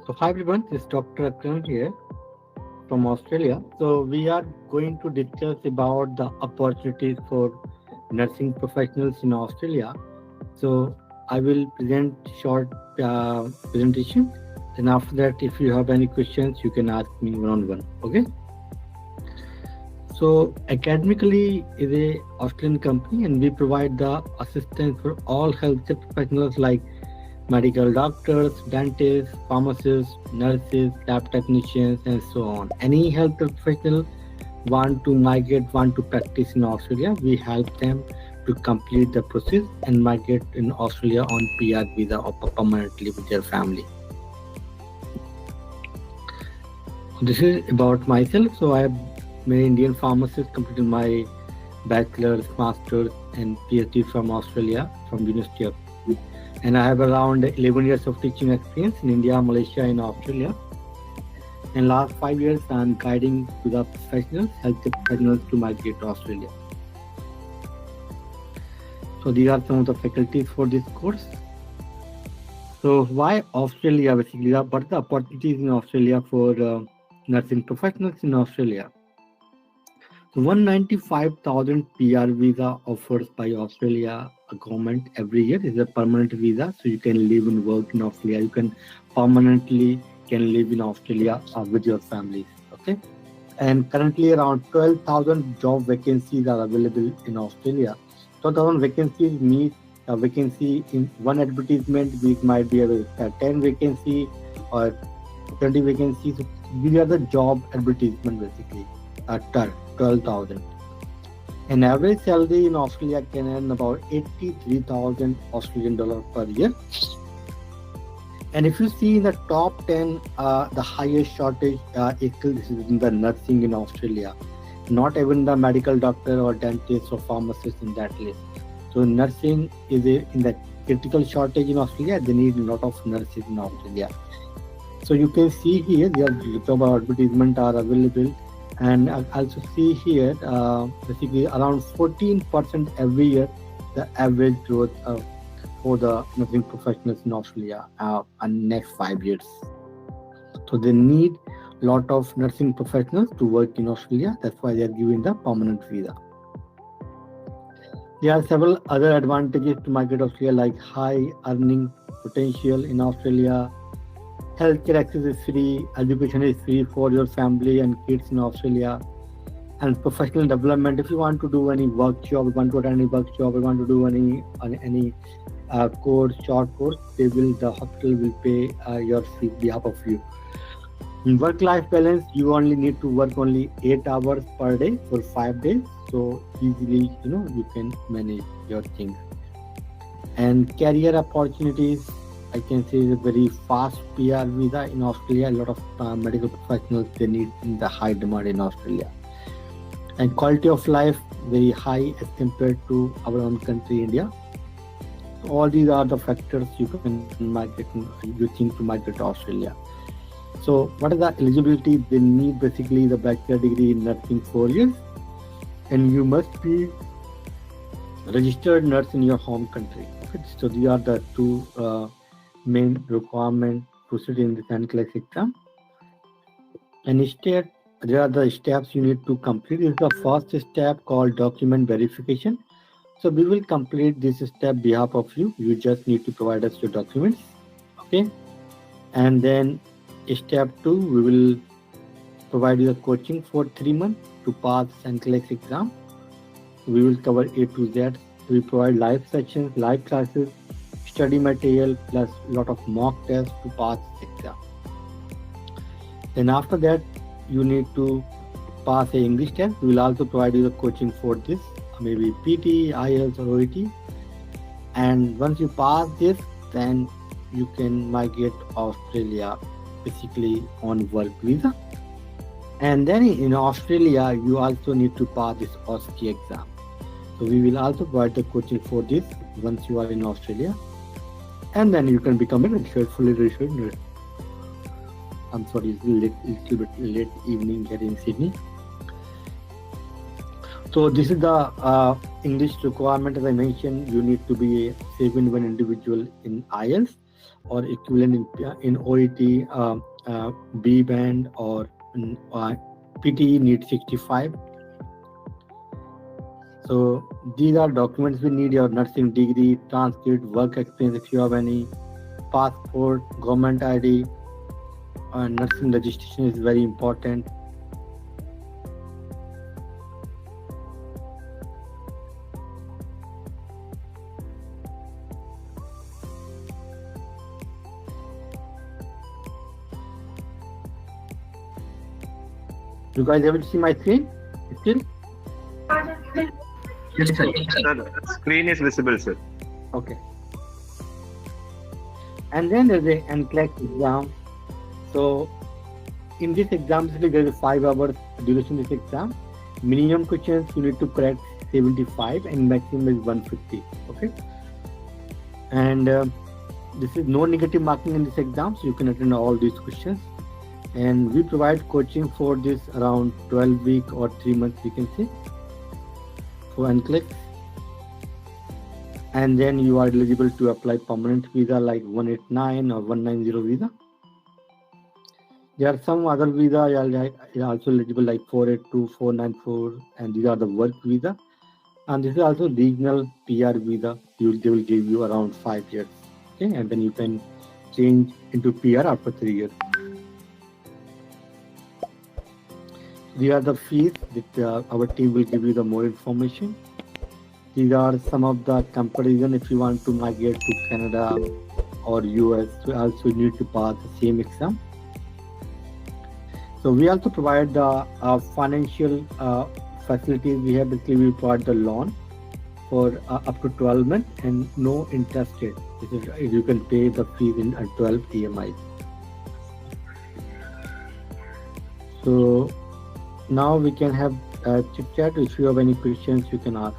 So hi everyone, this is Dr. Akram here from Australia. So we are going to discuss about the opportunities for nursing professionals in Australia. So I will present short presentation. Then after that, if you have any questions, you can ask me one-on-one. Okay. So Academically is a Australian company, and we provide the assistance for all healthcare professionals like medical doctors, dentists, pharmacists, nurses, lab technicians, and so on. Any healthcare professional want to migrate, want to practice in Australia, we help them to complete the process and migrate in Australia on PR visa or permanently with their family. This is about myself. So I am an Indian pharmacist, completed my bachelor's, master's, and PhD from Australia, from University of. And I have around 11 years of teaching experience in India, Malaysia, and Australia. In last 5 years, I am guiding to the professionals, healthcare professionals to migrate to Australia. So these are some of the faculties for this course. So why Australia basically? What are the opportunities in Australia for nursing professionals in Australia? So 195,000 PR visa offers by Australia government every year is a permanent visa, so you can live and work in Australia. You can permanently live in Australia with your families. Okay, and currently around 12,000 job vacancies are available in Australia. 12,000 vacancies means a vacancy in one advertisement, which might be a 10 vacancy or 20 vacancies. These are the job advertisement basically. 12,000. An average salary in Australia can earn about 83,000 Australian dollars per year. And if you see in the top 10, the highest shortage is in the nursing in Australia. Not even the medical doctor or dentist or pharmacist in that list. So nursing is in the critical shortage in Australia. They need a lot of nurses in Australia. So you can see here, their job advertisements are available. And I also see here, basically around 14% every year, the average growth for the nursing professionals in Australia in next 5 years. So they need a lot of nursing professionals to work in Australia. That's why they are giving the permanent visa. There are several other advantages to migrate to Australia, like high earning potential in Australia. Healthcare access is free, education is free for your family and kids in Australia, and professional development. If you want to do any workshop, you want to attend any workshop, you want to do any course, short course, the hospital will pay your fee on behalf of you. In work-life balance, you only need to work only 8 hours per day for 5 days, so easily you can manage your things. And career opportunities, I can say, is a very fast PR visa in Australia. A lot of medical professionals they need in the high demand in Australia. And quality of life very high as compared to our own country, India. All these are the factors you think to migrate to Australia. So what is the eligibility? They need basically the bachelor degree in nursing 4 years, and you must be registered nurse in your home country. Okay? So these are the two main requirement to sit in the NCLEX exam. And there are the steps you need to complete. This is the first step called document verification. So we will complete this step behalf of you. You just need to provide us your documents. Okay. And then step 2, we will provide you the coaching for 3 months to pass NCLEX exam. We will cover A to Z. We provide live sessions, live classes, study material, plus a lot of mock tests to pass exam. Then after that, you need to pass a English test. We will also provide you the coaching for this, maybe PT, IELTS, or OET. And once you pass this, then you can migrate to Australia, basically on work visa. And then in Australia, you also need to pass this OSCE exam. So we will also provide the coaching for this once you are in Australia. And then you can become a fully registered nurse. I'm sorry, it's a little bit late evening here in Sydney. So this is the English requirement. As I mentioned, you need to be a 7-1 individual in IELTS. or equivalent in OET, B band, or PTE need 65. So these are documents we need: your nursing degree, transcript, work experience if you have any, passport, government ID, nursing registration is very important. You guys able to see my screen still? Yes, sir. Sir, screen is visible, sir. Okay. And then there's a NCLEX exam. So in this exam, there is a 5 hours duration of this exam. Minimum questions you need to correct 75 and maximum is 150. Okay. And this is no negative marking in this exam, so you can attend all these questions. And we provide coaching for this around 12 weeks or 3 months, you can say, for NCLEX. And then you are eligible to apply permanent visa like 189 or 190 visa. There are some other visa you are also eligible like 482, 494, and these are the work visa. And this is also regional PR visa. They will give you around 5 years. Okay, and then you can change into PR after 3 years. These are the fees that our team will give you the more information. These are some of the comparison if you want to migrate to Canada or US. So also need to pass the same exam. So we also provide the financial facilities. We have basically we provide the loan for up to 12 months and no interest rate. You can pay the fees in 12 EMIs. So now we can have chit chat. If you have any questions, you can ask.